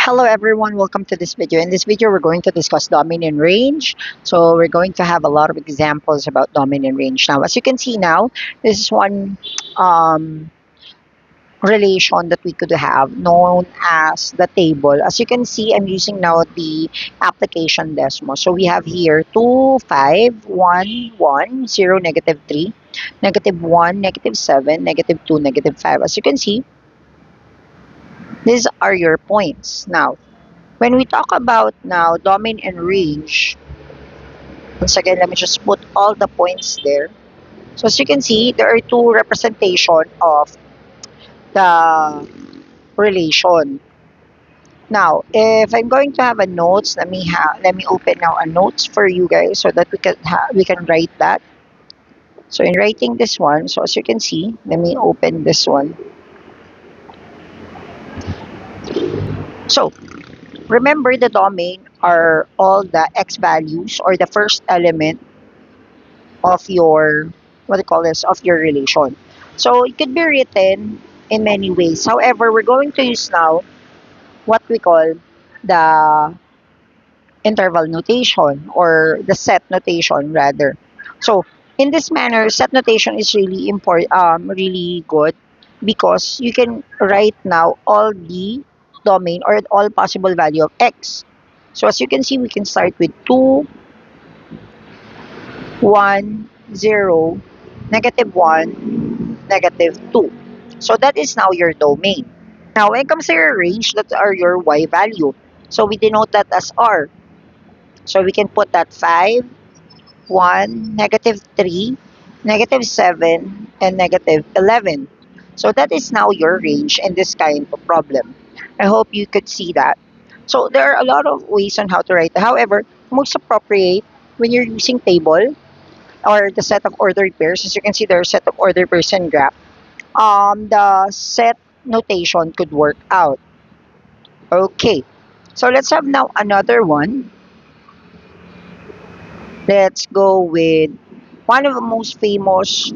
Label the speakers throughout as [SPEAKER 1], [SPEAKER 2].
[SPEAKER 1] Hello everyone, welcome to this video. In this video, we're going to discuss domain and range. So we're going to have a lot of examples about domain and range. Now, as you can see now, this is one relation that we could have known as the table. As you can see, I'm using now the application Desmo. So we have here 2, 5, 1, 1, 0, negative 3, negative 1, negative 7, negative 2, negative 5. As you can see, these are your points. Now, when we talk about now domain and range, once again, let me just put all the points there. So as you can see, there are two representation of the relation. Now, if I'm going to have a notes, let me open now a notes for you guys so that we can write that. So in writing this one, so as you can see, let me open this one. So remember the domain are all the x values or the first element of your what do you call this of your relation. So it could be written in many ways. However, we're going to use now what we call the interval notation or the set notation rather. So in this manner, set notation is really important, really good because you can write now all the domain or all possible value of x. So as you can see, we can start with 2, 1, 0, negative 1, negative 2. So that is now your domain. Now, when it comes to your range, that are your y value. So we denote that as r. So we can put that 5, 1, negative 3, negative 7, and negative 11. So that is now your range in this kind of problem. I hope you could see that. So there are a lot of ways on how to write. However, most appropriate when you're using table or the set of ordered pairs. As you can see, there are set of ordered pairs and graph. The set notation could work out. Okay, so let's have now another one. Let's go with one of the most famous,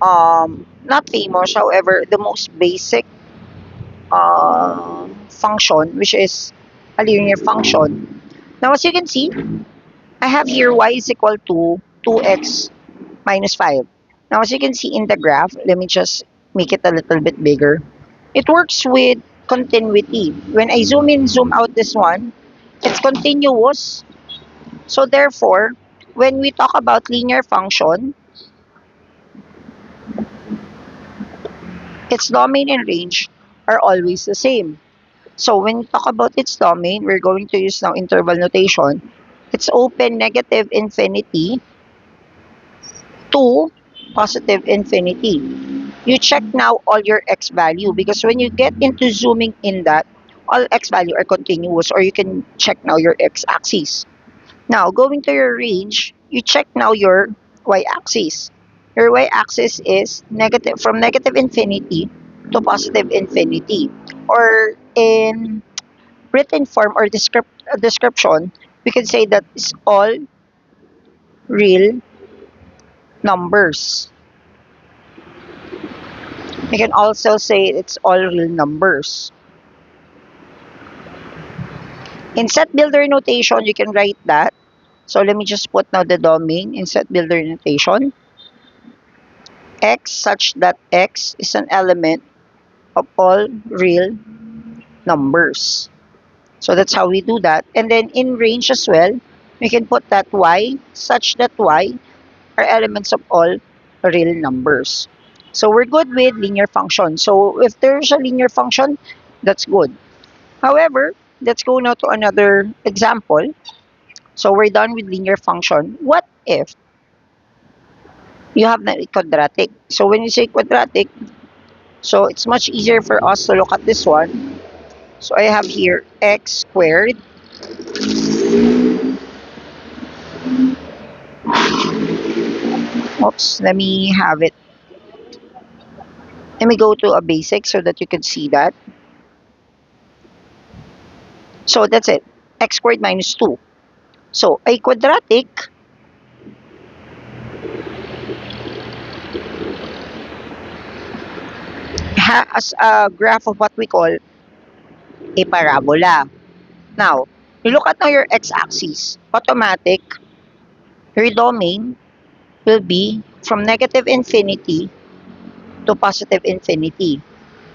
[SPEAKER 1] not famous, however, the most basic function, which is a linear function. Now, as you can see, I have here y is equal to 2x minus 5. Now, as you can see in the graph, let me just make it a little bit bigger. It works with continuity. When I zoom in, zoom out this one, it's continuous. So therefore, when we talk about linear function, its domain and range are always the same. So when we talk about its domain, we're going to use now interval notation. It's open negative infinity to positive infinity. You check now all your x value because when you get into zooming in that, all x value are continuous or you can check now your x axis. Now, going to your range, you check now your y-axis. Your y-axis is negative from negative infinity to positive infinity. Or in written form or description, we can say that it's all real numbers. We can also say it's all real numbers. In set builder notation, you can write that. So let me just put now the domain in set builder notation. X such that X is an element of all real numbers. So that's how we do that. And then in range as well, we can put that Y such that Y are elements of all real numbers. So we're good with linear function. So if there's a linear function, that's good. However, let's go now to another example. So we're done with linear function. What if you have a quadratic? So when you say quadratic, so it's much easier for us to look at this one. So I have here x squared oops, let me have it. Let me go to a basic so that you can see that. So that's it. X squared minus 2. So a quadratic has a graph of what we call a parabola. Now, you look at now your x-axis. Automatic, your domain will be from negative infinity to positive infinity,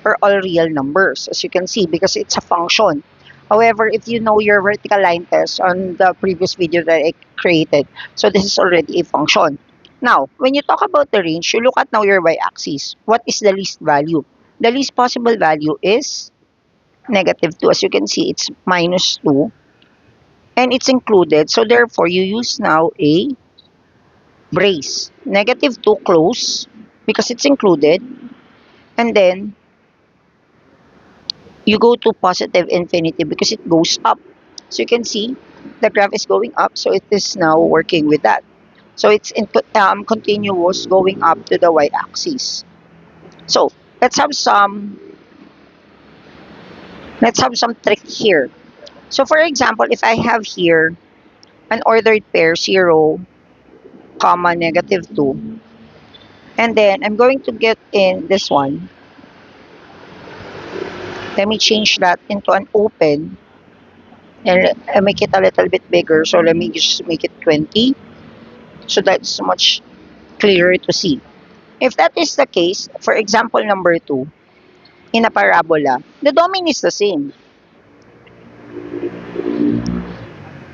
[SPEAKER 1] or all real numbers, as you can see, because it's a function. However, if you know your vertical line test on the previous video that I created, so this is already a function. Now, when you talk about the range, you look at now your y-axis. What is the least value? The least possible value is negative 2. As you can see, it's minus 2, and it's included. So therefore, you use now a brace. Negative 2 close, because it's included, and then you go to positive infinity because it goes up. So you can see the graph is going up, so it is now working with that. So it's continuous going up to the y-axis. So let's have some trick here. So for example, if I have here an ordered pair 0, comma negative 2, and then I'm going to get in this one. Let me change that into an open and make it a little bit bigger. So let me just make it 20. So that's much clearer to see. If that is the case, for example number 2, in a parabola, the domain is the same.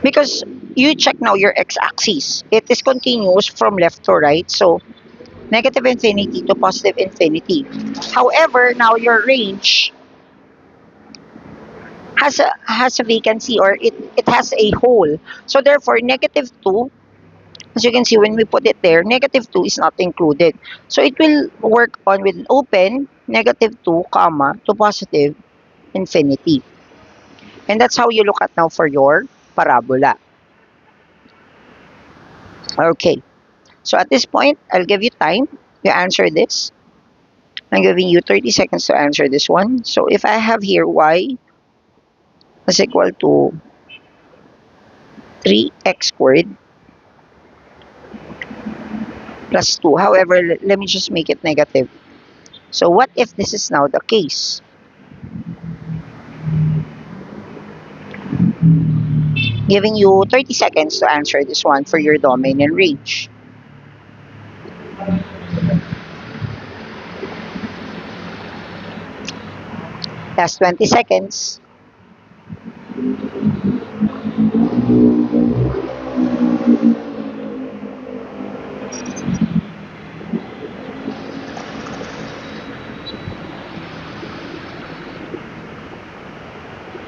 [SPEAKER 1] Because you check now your x-axis. It is continuous from left to right. So negative infinity to positive infinity. However, now your range has a vacancy, or it has a hole. So therefore, negative 2, as you can see when we put it there, negative 2 is not included. So it will work on with an open negative 2, comma, to positive infinity. And that's how you look at now for your parabola. Okay. So at this point, I'll give you time to answer this. I'm giving you 30 seconds to answer this one. So if I have here y is equal to 3x squared plus 2. However, let me just make it negative. So what if this is now the case? Giving you 30 seconds to answer this one for your domain and range. Last 20 seconds.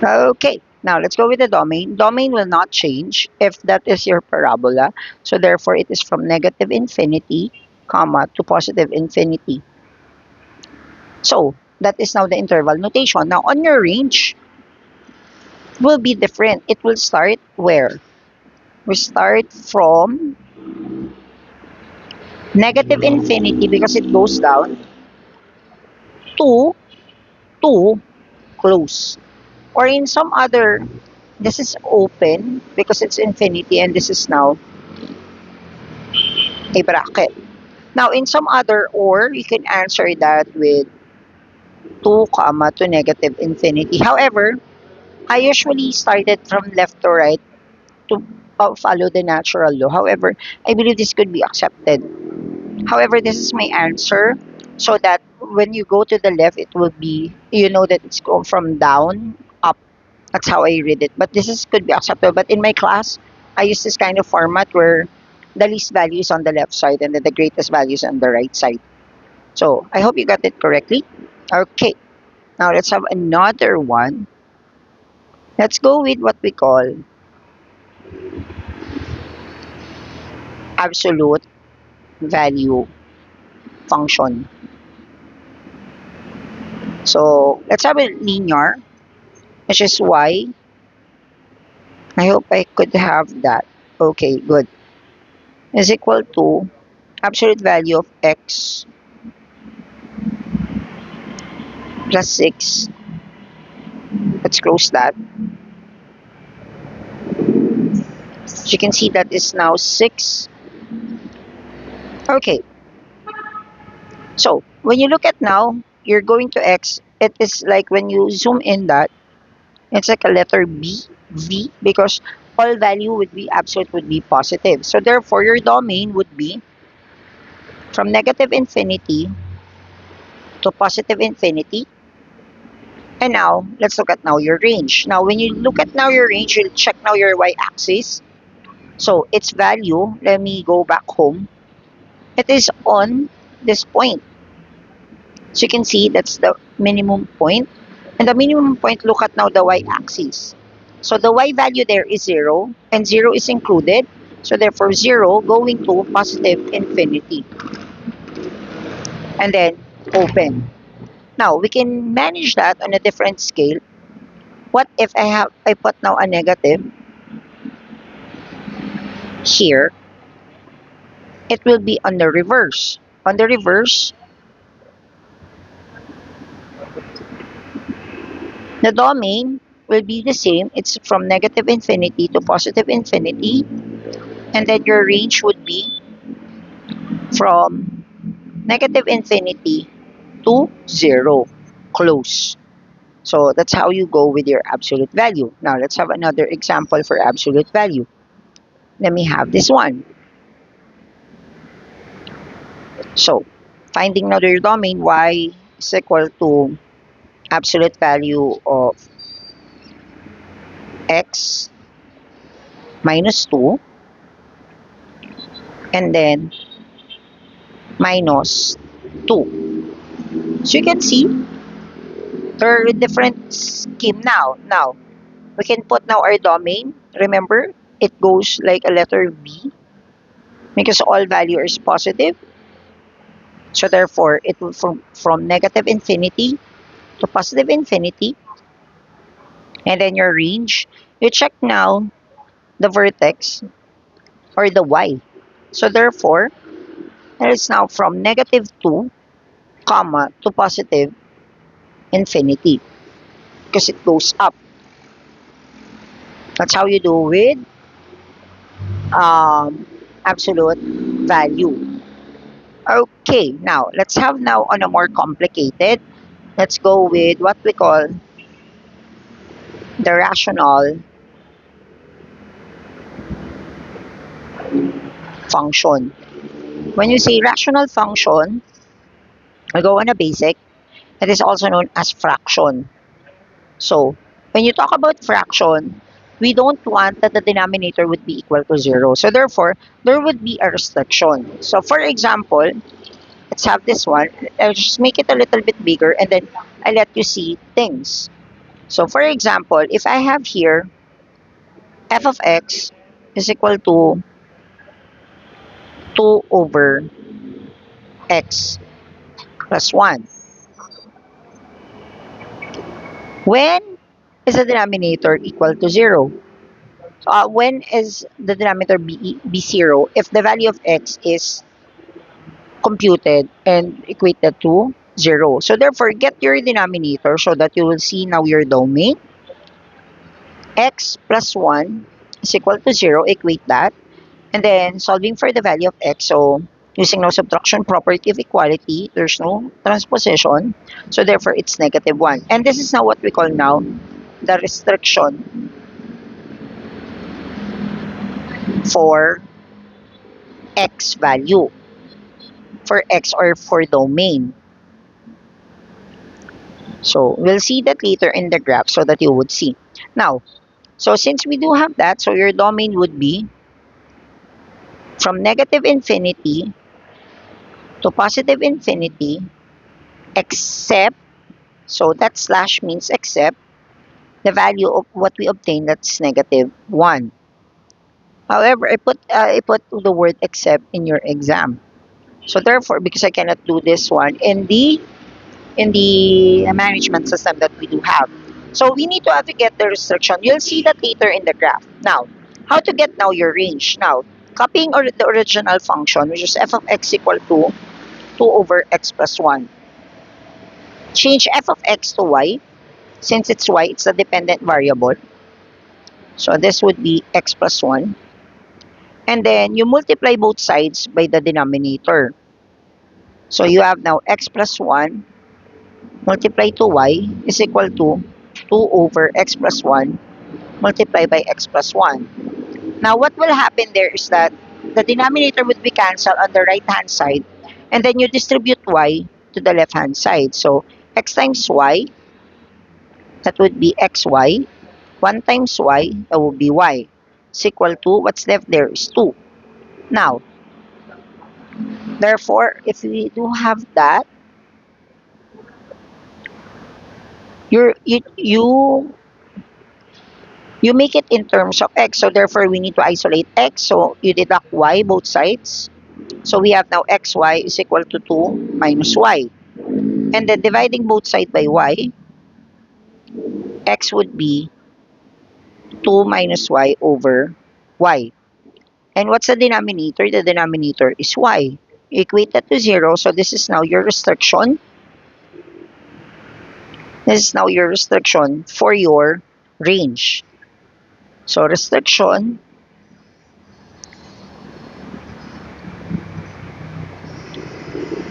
[SPEAKER 1] Okay, now let's go with the domain. Domain will not change if that is your parabola. So therefore, it is from negative infinity, comma, to positive infinity. So that is now the interval notation. Now on your range will be different. It will start where? We start from negative infinity because it goes down to 2 close. Or in some other, this is open because it's infinity, and this is now a bracket. Now in some other, or you can answer that with 2 comma to negative infinity. However, I usually started from left to right to follow the natural law. However, I believe this could be accepted. However, this is my answer, so that when you go to the left, it will be, you know that it's going from down up. That's how I read it. But this is could be acceptable. But in my class, I use this kind of format where the least value is on the left side and then the greatest value is on the right side. So I hope you got it correctly. Okay, now let's have another one. Let's go with what we call absolute value function. So let's have a linear, which is y. I hope I could have that. Okay, good. Is equal to absolute value of x plus 6. Let's close that. So you can see that is now 6. Okay. So when you look at now, you're going to x. It is like when you zoom in that, It's like a letter B, V, because all value would be absolute, would be positive. So therefore, your domain would be from negative infinity to positive infinity. And now, let's look at now your range. Now, when you look at now your range, you'll check now your y-axis. So, its value, let me go back home. It is on this point. So, you can see that's the minimum point. And the minimum point, look at now the y-axis. So, the y value there is 0, and 0 is included. So, therefore, 0 going to positive infinity. And then, open. Now, we can manage that on a different scale. What if I put now a negative here? It will be on the reverse. On the reverse, the domain will be the same. It's from negative infinity to positive infinity. And then your range would be from negative infinity to 0. Close. So that's how you go with your absolute value. Now let's have another example for absolute value. Let me have this one. So finding another domain, y is equal to absolute value of x minus 2 and then minus 2. So you can see there are different scheme now. Now, we can put now our domain. Remember, it goes like a letter B because all value is positive. So therefore, it will from negative infinity to positive infinity. And then your range, you check now the vertex or the y. So therefore, it is now from negative 2, comma, to positive infinity because it goes up. That's how you do with absolute value. Okay, now let's have now on a more complicated. Let's go with what we call the rational function. When you say rational function, we go on a basic. It is also known as fraction. So, when you talk about fraction, we don't want that the denominator would be equal to 0. So, therefore, there would be a restriction. So, for example, let's have this one. I'll just make it a little bit bigger and then I let you see things. So, for example, if I have here f of x is equal to 2 over x plus 1. When is the denominator equal to 0? When is the denominator be 0? If the value of x is computed and equated to 0. So therefore, get your denominator so that you will see now your domain. X plus 1 is equal to 0. Equate that. And then solving for the value of x. So using no subtraction property of equality, there's no transposition. So therefore, it's negative 1. And this is now what we call now the restriction for x value. For x or for domain. So we'll see that later in the graph so that you would see. Now, so since we do have that, so your domain would be from negative infinity to positive infinity except, so that slash means except, the value of what we obtain, that's negative 1. However, I put the word except in your exam. So therefore, because I cannot do this one in the management system that we do have. So we need to have to get the restriction. You'll see that later in the graph. Now, how to get now your range? Now, copying the original function, which is f of x equal to 2 over x plus 1. Change f of x to y. Since it's y, it's a dependent variable. So this would be x plus 1. And then you multiply both sides by the denominator. So you have now x plus 1 multiplied to y is equal to 2 over x plus 1 multiplied by x plus 1. Now, what will happen there is that the denominator would be cancelled on the right-hand side, and then you distribute y to the left-hand side. So, x times y, that would be xy. 1 times y, that would be y. Is equal to, what's left there is 2. Now, therefore, if we do have that, you make it in terms of x. So therefore, we need to isolate x. So you deduct y both sides. So we have now xy is equal to 2 minus y. And then dividing both sides by y, x would be 2 minus y over y. And what's the denominator? The denominator is y. You equate that to 0. So this is now your restriction. This is now your restriction for your range. So restriction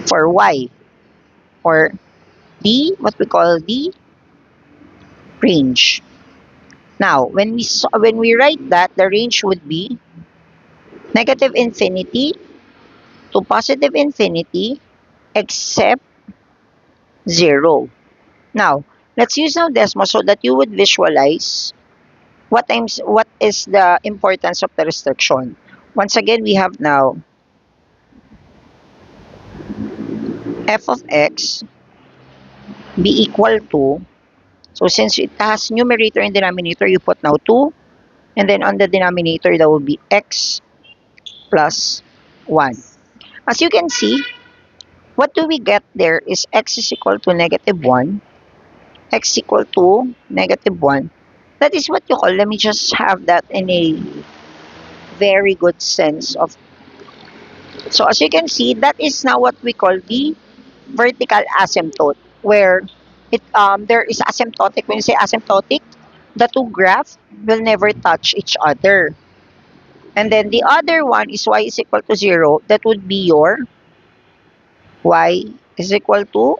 [SPEAKER 1] for y, or d, what we call the range. Now, when we write that, the range would be negative infinity to positive infinity except 0. Now, let's use now Desmos so that you would visualize what is the importance of the restriction. Once again, we have now f of x be equal to, so since it has numerator and denominator, you put now 2, and then on the denominator, that will be x plus 1. As you can see, what do we get there is x is equal to negative 1, x equal to negative 1. That is what you call, let me just have that in a very good sense of. So as you can see, that is now what we call the vertical asymptote, where there is asymptotic. When you say asymptotic, the two graphs will never touch each other. And then the other one is y is equal to 0. That would be your y is equal to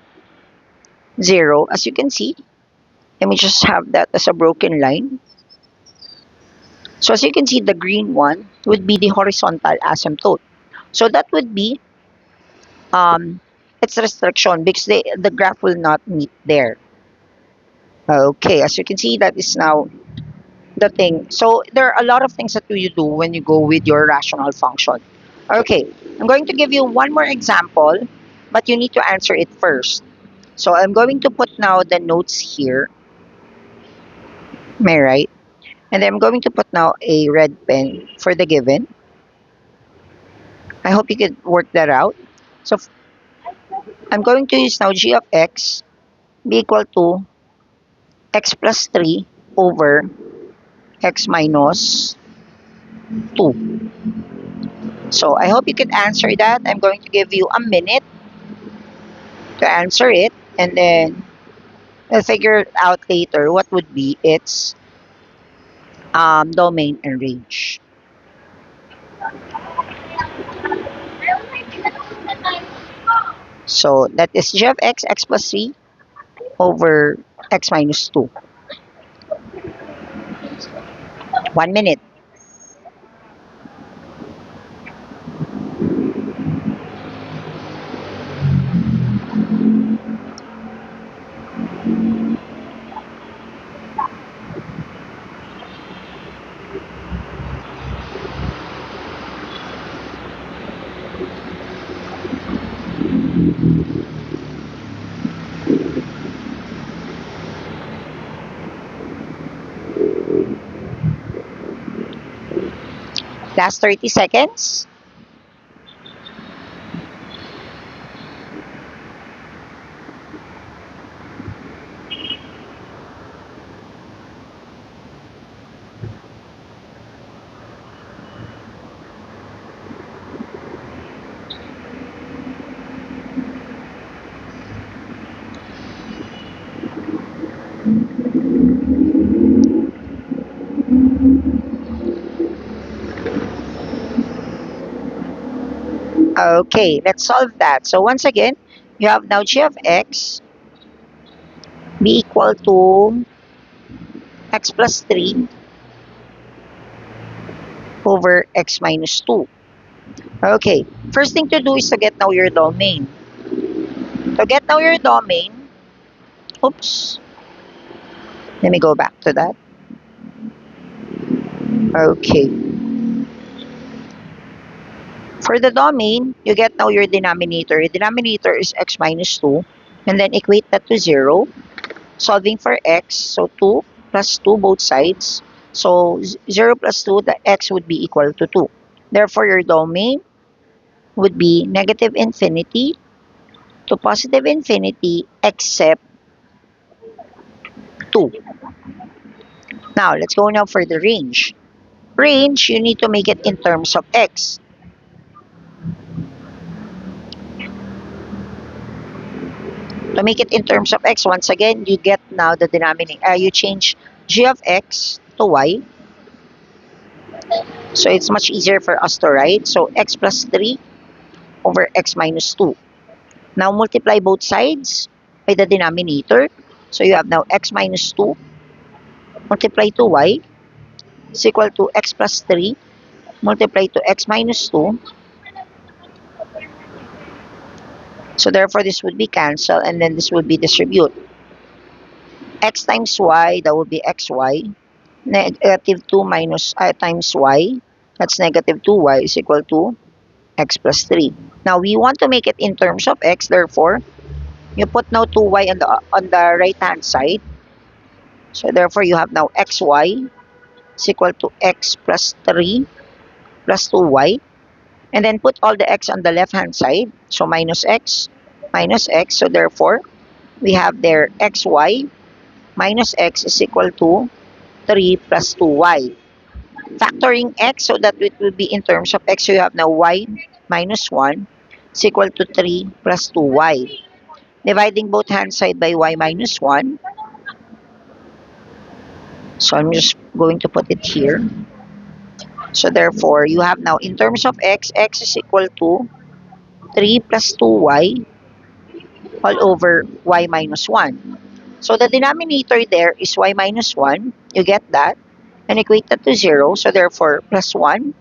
[SPEAKER 1] 0. As you can see, let me just have that as a broken line. So as you can see, the green one would be the horizontal asymptote. So that would be its restriction because the graph will not meet there. Okay, as you can see, that is now the thing. So there are a lot of things that you do when you go with your rational function. Okay, I'm going to give you one more example, but you need to answer it first. So I'm going to put now the notes here. Am I right? And then I'm going to put now a red pen for the given. I hope you could work that out. So I'm going to use now g of x be equal to x plus 3 over x minus 2. So I hope you could answer that. I'm going to give you a minute to answer it, and then I'll figure out later what would be its domain and range. So that is g of x, x plus 3 over x minus 2. 1 minute. Last 30 seconds. Okay, let's solve that. So once again, you have now g of x be equal to x plus 3 over x minus 2. Okay, first thing to do is to get now your domain. To get now your domain, oops, let me go back to that. Okay. For the domain, you get now your denominator. Your denominator is x minus 2, and then equate that to 0. Solving for x, so 2 plus 2 both sides. So 0 plus 2, the x would be equal to 2. Therefore, your domain would be negative infinity to positive infinity except 2. Now, let's go now for the range. Range, you need to make it in terms of x. To make it in terms of x, once again, you get now the denominator. You change g of x to y. So it's much easier for us to write. So x plus 3 over x minus 2. Now multiply both sides by the denominator. So you have now x minus 2 multiply to y is equal to x plus 3 multiply to x minus 2. So therefore, this would be cancelled, and then this would be distribute. X times y, that would be xy. Negative 2 minus times y, that's negative 2y is equal to x plus 3. Now, we want to make it in terms of x, therefore, you put now 2y on the right-hand side. So therefore, you have now xy is equal to x plus 3 plus 2y. And then put all the x on the left-hand side. So minus x. So therefore, we have there xy minus x is equal to 3 plus 2y. Factoring x so that it will be in terms of x. So you have now y minus 1 is equal to 3 plus 2y. Dividing both hand side by y minus 1. So I'm just going to put it here. So therefore, you have now in terms of x is equal to 3 plus 2y all over y minus 1. So the denominator there is y minus 1. You get that. And equate that to 0. So therefore, plus 1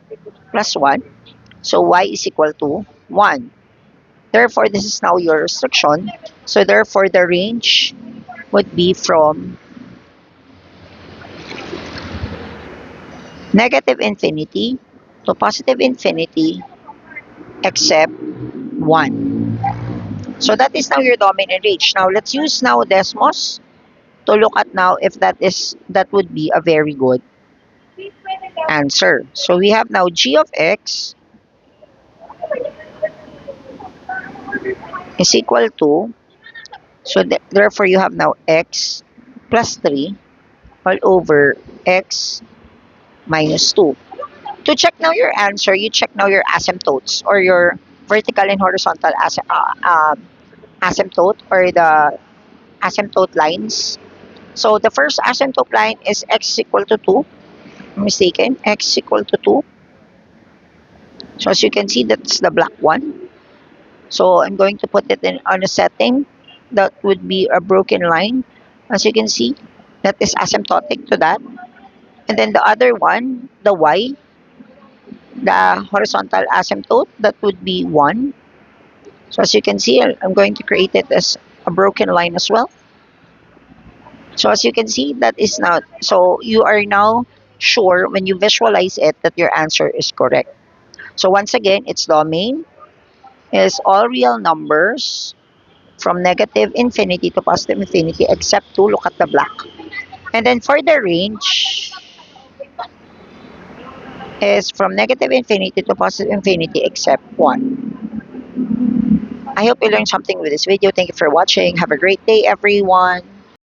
[SPEAKER 1] plus 1. So y is equal to 1. Therefore, this is now your restriction. So therefore, the range would be from negative infinity to positive infinity except 1. So that is now your domain and range. Now, let's use now Desmos to look at now if that would be a very good answer. So we have now g of x is equal to, so therefore you have now x plus 3 all over x minus 2. To check now your answer, you check now your asymptotes or your vertical and horizontal asymptote or the asymptote lines. So the first asymptote line is x equal to 2. I'm mistaken, x equal to 2. So as you can see, that's the black one. So I'm going to put it on a setting that would be a broken line. As you can see, that is asymptotic to that. And then the other one, the y, the horizontal asymptote, that would be 1. So as you can see, I'm going to create it as a broken line as well. So as you can see, that is now, so you are now sure when you visualize it that your answer is correct. So once again, its domain is all real numbers from negative infinity to positive infinity except 2. Look at the black. And then for the range is from negative infinity to positive infinity except 1. I hope you learned something with this video. Thank you for watching. Have a great day, everyone.